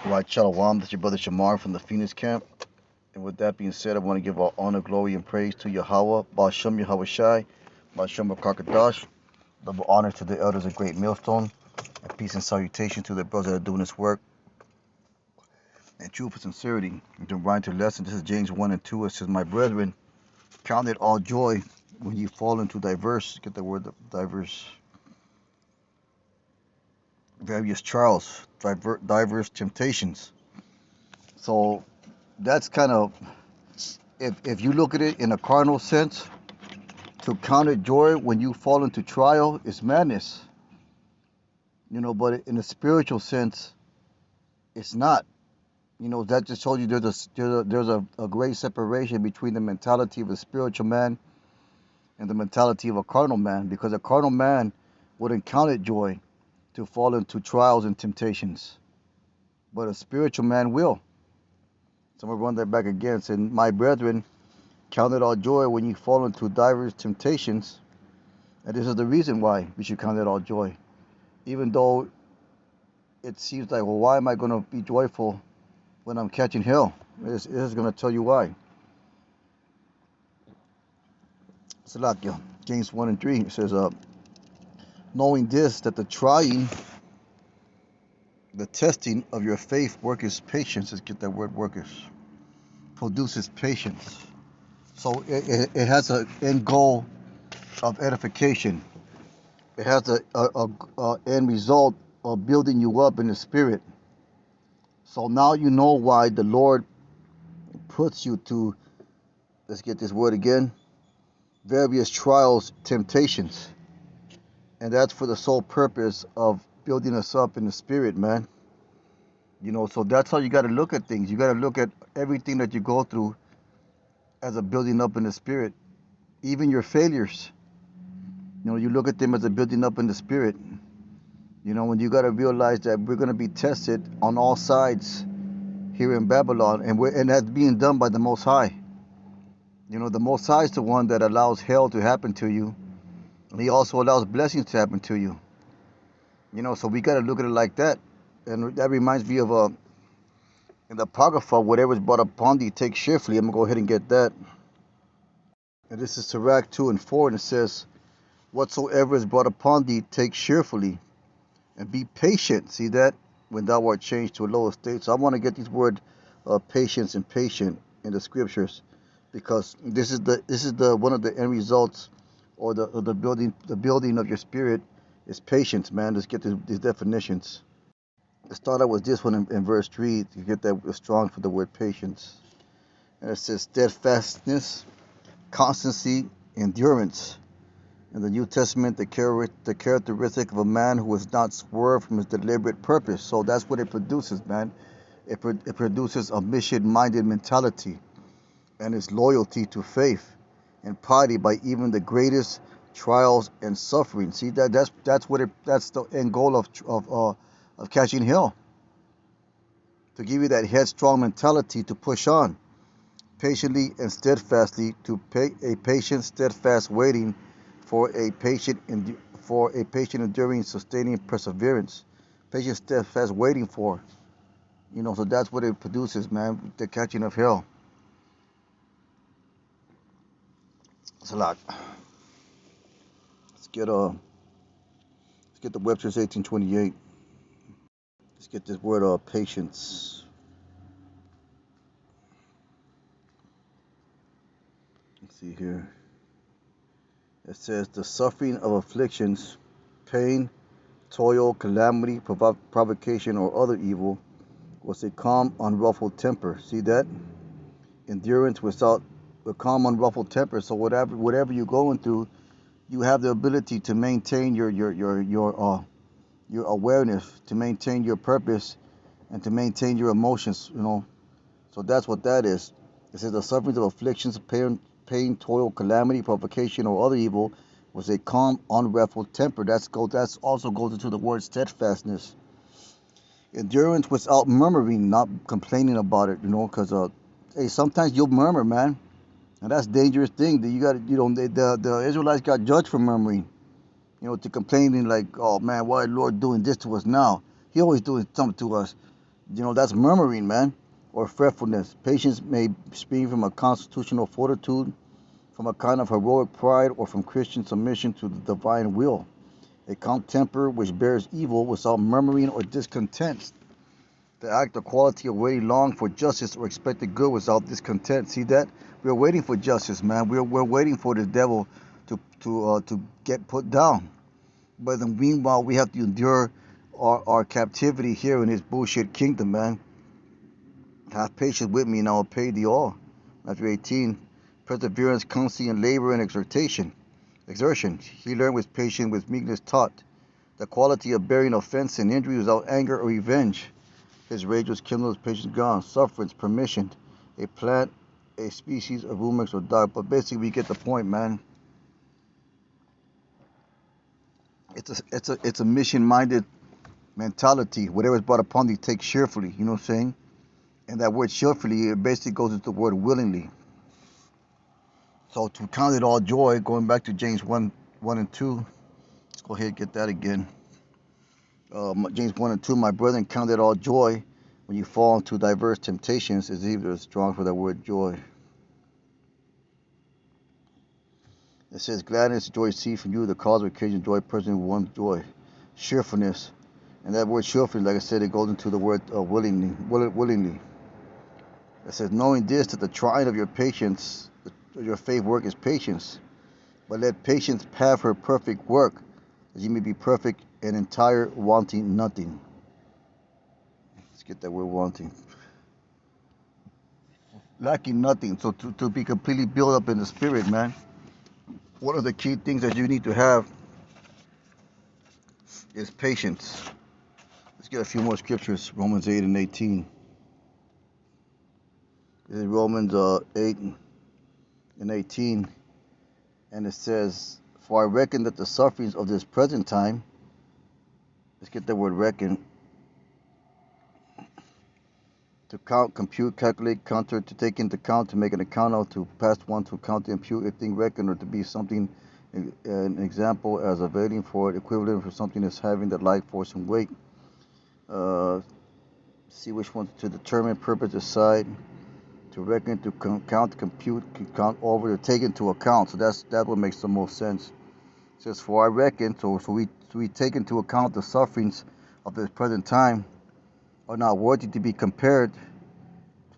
Right, Shalom. This is your brother Shamar from the Phoenix camp. And with that being said, I want to give all honor, glory, and praise to Yahweh, Bashem Yahweh Shai, Bashem Kakadash. Double honor to the elders of Great Millstone, and peace and salutation to the brothers that are doing this work. And true for sincerity. And to write to lesson, this is James 1 and 2. It says, My brethren, count it all joy when you fall into get the word diverse, various trials, diverse temptations. So that's kind of, if you look at it in a carnal sense, to count it joy when you fall into trial is madness. But in a spiritual sense, it's not. That just told you there's a great separation between the mentality of a spiritual man and the mentality of a carnal man, because a carnal man wouldn't count it joy to fall into trials and temptations, but a spiritual man will. So I'm going to run that back again, saying, My brethren, count it all joy when you fall into diverse temptations. And this is the reason why we should count it all joy. Even though it seems like, well, why am I going to be joyful when I'm catching hell? It is going to tell you why. Salakia, James 1 and 3, it says, knowing this, that the trying, the testing of your faith worketh patience. Let's get that word worketh. Produces patience. So it has an end goal of edification. It has a end result of building you up in the spirit. So now you know why the Lord puts you to, let's get this word again, various trials, temptations. And that's for the sole purpose of building us up in the spirit, man. So that's how you got to look at things. You got to look at everything that you go through as a building up in the spirit. Even your failures, you look at them as a building up in the spirit. When you got to realize that we're going to be tested on all sides here in Babylon, and that's being done by the Most High. The Most High is the one that allows hell to happen to you, and He also allows blessings to happen to you. So we got to look at it like that. And that reminds me of in the Apocrypha, whatever is brought upon thee, take cheerfully. I'm going to go ahead and get that. And this is Sirach 2 and 4, and it says, Whatsoever is brought upon thee, take cheerfully, and be patient. See that? When thou art changed to a lower state. So I want to get these words patience and patient in the scriptures, because this is the one of the end results, or the building of your spirit is patience, man. Let's get these definitions. Let's start out with this one in verse 3 to get that strong for the word patience. And it says steadfastness, constancy, endurance. In the New Testament, the characteristic of a man who is not swerved from his deliberate purpose. So that's what it produces, man. It produces a mission-minded mentality, and its loyalty to faith and piety by even the greatest trials and suffering. See that's the end goal of catching hell. To give you that headstrong mentality to push on patiently and steadfastly, to pay a patient, steadfast waiting for a patient enduring, sustaining perseverance. Patient, steadfast waiting for. So that's what it produces, man. The catching of hell. It's a lot. Let's get the Webster's 1828. Let's get this word patience. Let's see here. It says the suffering of afflictions, pain, toil, calamity, provocation, or other evil was a calm, unruffled temper. See that? Endurance without a calm, unruffled temper. So whatever you're going through, you have the ability to maintain your awareness, to maintain your purpose, and to maintain your emotions. So that's what that is. It says the sufferings of afflictions, pain, toil, calamity, provocation, or other evil was a calm, unruffled temper. That's also goes into the word steadfastness. Endurance without murmuring, not complaining about it. Because hey, sometimes you'll murmur, man, and that's a dangerous thing. That you got, the Israelites got judged for murmuring. To complaining like, oh man, why is the Lord doing this to us now? He always doing something to us. That's murmuring, man, or fretfulness. Patience may spring from a constitutional fortitude, from a kind of heroic pride, or from Christian submission to the divine will. A calm temper which bears evil without murmuring or discontent. The act or quality of waiting long for justice or expected good without discontent. See that? We're waiting for justice, man. We're waiting for the devil to get put down. But then meanwhile, we have to endure our captivity here in this bullshit kingdom, man. Have patience with me, and I will pay thee all. Matthew 18. Perseverance, constancy, and labor and exertion. He learned with patience, with meekness taught. The quality of bearing offense and injury without anger or revenge. His rage was kindled, his patience gone. Sufferance, permission. A plant, a species of rumex or dog. But basically, we get the point, man. It's a mission-minded mentality. Whatever is brought upon thee, take cheerfully. You know what I'm saying? And that word cheerfully, it basically goes into the word willingly. So to count it all joy, going back to James 1 and 2, let's go ahead and get that again. James 1 and 2, my brethren, count it all joy when you fall into diverse temptations, is either strong for that word joy. It says, gladness, joy, see from you, the cause of occasion, joy, person who wants joy. Cheerfulness. And that word cheerfulness, like I said, it goes into the word willingly. It says, knowing this, that the trying of your patience, your faith work is patience. But let patience have her perfect work, that you may be perfect and entire, wanting nothing. Let's get that word wanting. Lacking nothing. So to be completely built up in the spirit, man, one of the key things that you need to have is patience. Let's get a few more scriptures. Romans 8 and 18. This is Romans 8 and 18. And it says, for I reckon that the sufferings of this present time, let's get that word reckon, to count, compute, calculate, counter, to take into account, to make an account of, to pass one, to count, to impute a thing reckoned, or to be something, an example as availing for it, equivalent for something as having the like force and weight. See which one, to determine, purpose, decide, to reckon, to count, compute, count over, to take into account. So that what makes the most sense. It says, for I reckon, so we take into account the sufferings of this present time are not worthy to be compared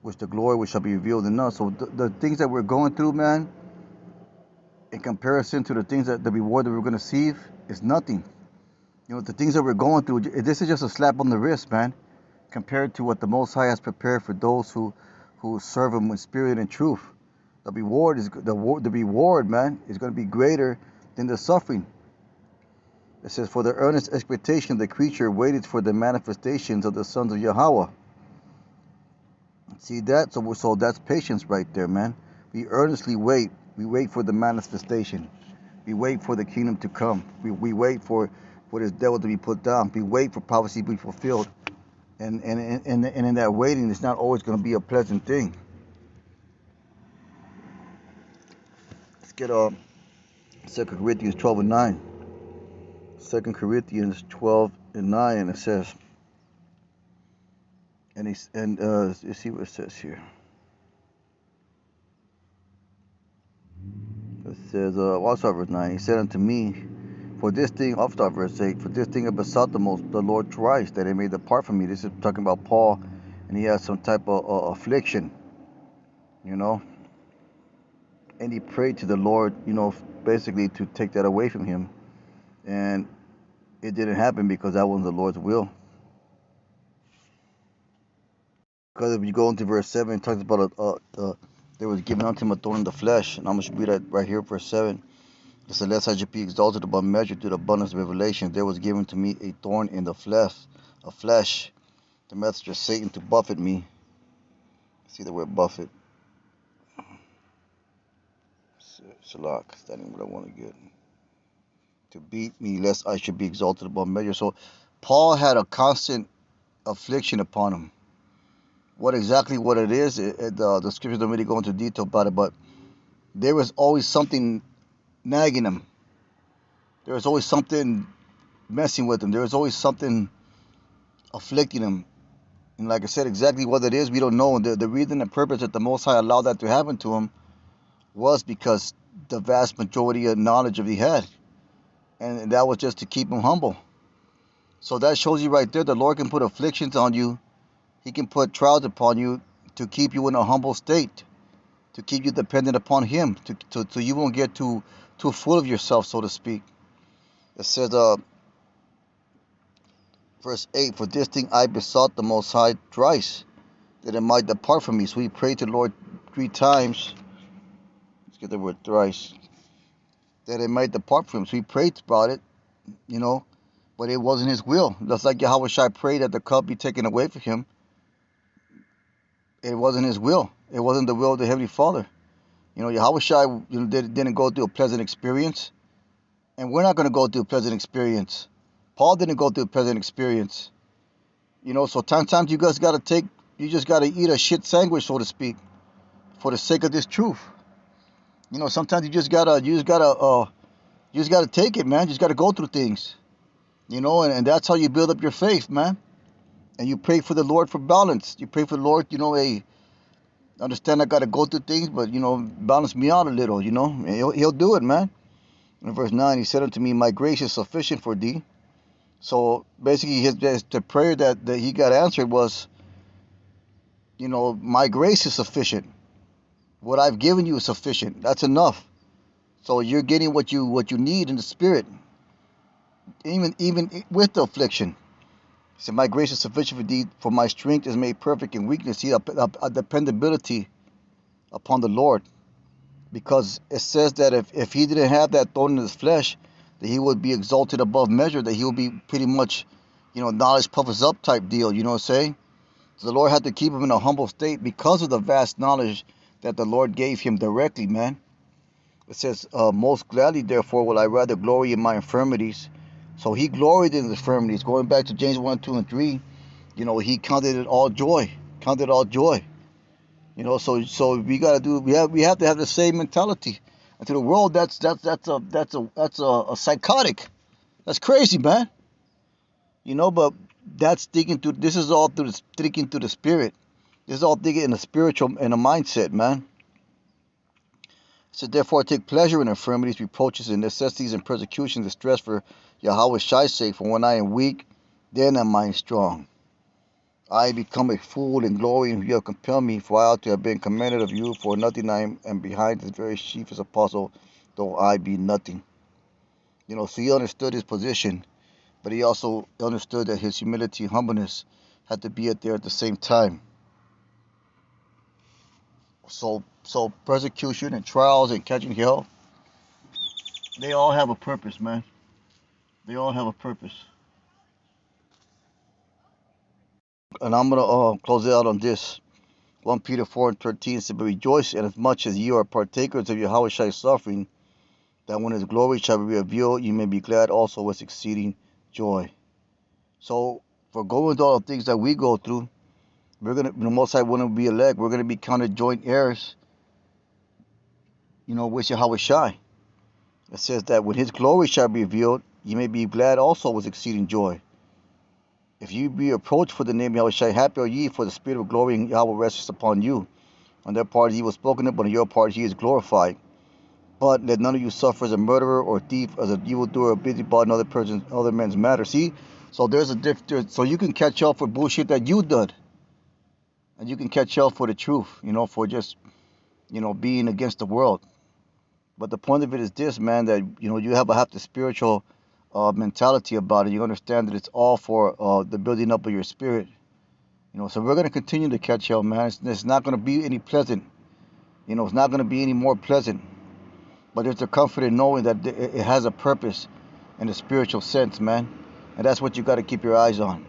with the glory which shall be revealed in us. So the things that we're going through, man, in comparison to the things that the reward that we're going to receive is nothing. The things that we're going through, this is just a slap on the wrist, man, compared to what the Most High has prepared for those who serve Him with spirit and truth. The reward, man, is going to be greater than the suffering. It says, for the earnest expectation of the creature waited for the manifestations of the sons of Yahweh. See that? So that's patience right there, man. We earnestly wait. We wait for the manifestation. We wait for the kingdom to come. We wait for this devil to be put down. We wait for prophecy to be fulfilled. And in that waiting, it's not always going to be a pleasant thing. Let's get 2 Corinthians 12 and 9. 2 Corinthians 12 and 9, and it says, you see what it says here. It says, I'll start verse 9. He said unto me, for this thing, I'll start verse 8, for this thing I besought the Lord thrice, that it may depart from me. This is talking about Paul, and he has some type of affliction, and he prayed to the Lord, basically to take that away from him. And it didn't happen because that wasn't the Lord's will. Because if you go into verse 7, it talks about there was given unto him a thorn in the flesh. And I'm going to read that right here, verse 7. It says, lest I should be exalted above measure through the abundance of revelation, there was given to me a thorn in the flesh, the messenger of Satan to buffet me. See the word buffet. Shalak, that ain't what I want to get. To beat me, lest I should be exalted above measure. So Paul had a constant affliction upon him. What it is, the scriptures don't really go into detail about it, but there was always something nagging him. There was always something messing with him. There was always something afflicting him. And like I said, exactly what it is, we don't know. And the reason and purpose that the Most High allowed that to happen to him was because the vast majority of knowledge that he had. And that was just to keep him humble. So that shows you right there, the Lord can put afflictions on you. He can put trials upon you to keep you in a humble state, to keep you dependent upon him, so you won't get too full of yourself, so to speak. It says, verse 8, for this thing I besought the Most High thrice, that it might depart from me. So he prayed to the Lord 3 times. Let's get the word thrice. That it might depart from him. So he prayed about it, but it wasn't his will. Just like Yahweh Shai prayed that the cup be taken away from him. It wasn't his will. It wasn't the will of the Heavenly Father. Yahweh Shai didn't go through a pleasant experience. And we're not going to go through a pleasant experience. Paul didn't go through a pleasant experience. So sometimes you just got to eat a shit sandwich, so to speak, for the sake of this truth. Sometimes you just gotta take it, man. You just gotta go through things. And that's how you build up your faith, man. And you pray for the Lord for balance. You pray for the Lord, hey, understand I gotta go through things, but balance me out a little, and he'll do it, man. In verse 9, he said unto me, my grace is sufficient for thee. So basically the prayer that he got answered was, my grace is sufficient. What I've given you is sufficient. That's enough. So you're getting what you need in the spirit, even with the affliction. He said, my grace is sufficient for thee, for my strength is made perfect in weakness. See, a dependability upon the Lord. Because it says that if he didn't have that thorn in his flesh, that he would be exalted above measure, that he would be pretty much, knowledge puffs up type deal, you know what I'm saying? So the Lord had to keep him in a humble state because of the vast knowledge that the Lord gave him directly, man. It says, most gladly, therefore, will I rather glory in my infirmities. So he gloried in his infirmities. Going back to James 1, 2, and 3, he counted it all joy. Counted it all joy. So we gotta we have to have the same mentality. And to the world, that's a psychotic. That's crazy, man. But that's thinking through. This is all through thinking through the spirit. This is all thinking in a spiritual and a mindset, man. So therefore I take pleasure in infirmities, reproaches, and necessities, and persecutions, distress for Yahweh Shai's sake. For when I am weak, then am I strong. I become a fool in glory, and you have compelled me, for I ought to have been commanded of you. For nothing I am behind this very chiefest apostle, though I be nothing. So he understood his position, but he also understood that his humility and humbleness had to be there at the same time. So persecution and trials and catching hell, they all have a purpose, man. They all have a purpose. And I'm going to close it out on this. 1 Peter 4 and 13 said, but rejoice inasmuch as ye are partakers of Yahweh Shai's suffering, that when his glory shall be revealed, you may be glad also with exceeding joy. So for going through all the things that we go through, we're going to, the Most High wouldn't be elect. We're going to be counted joint heirs, with Yahweh Shai. It says that when his glory shall be revealed, you may be glad also with exceeding joy. If you be approached for the name of Yahweh Shai, happy are ye, for the spirit of glory in Yahweh rests upon you. On their part he was spoken of, but on your part he is glorified. But let none of you suffer as a murderer or thief, as an evildoer, or busybody in other men's matters. See, so there's a difference. So you can catch up for bullshit that you did, and you can catch up for the truth. For just being against the world. But the point of it is this, man, that you have the spiritual mentality about it. You understand that it's all for the building up of your spirit. So we're going to continue to catch hell, man. It's not going to be any pleasant. It's not going to be any more pleasant. But there's a comfort in knowing that it has a purpose in a spiritual sense, man. And that's what you got to keep your eyes on.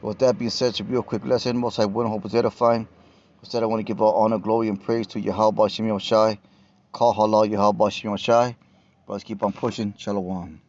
With that being said, it's a real quick lesson. Most I wouldn't hope it's edifying. Instead, I want to give all honor, glory, and praise to Yahweh Shem Shai. Call halal Yahweh Shem Shai. Let's keep on pushing. Shalom.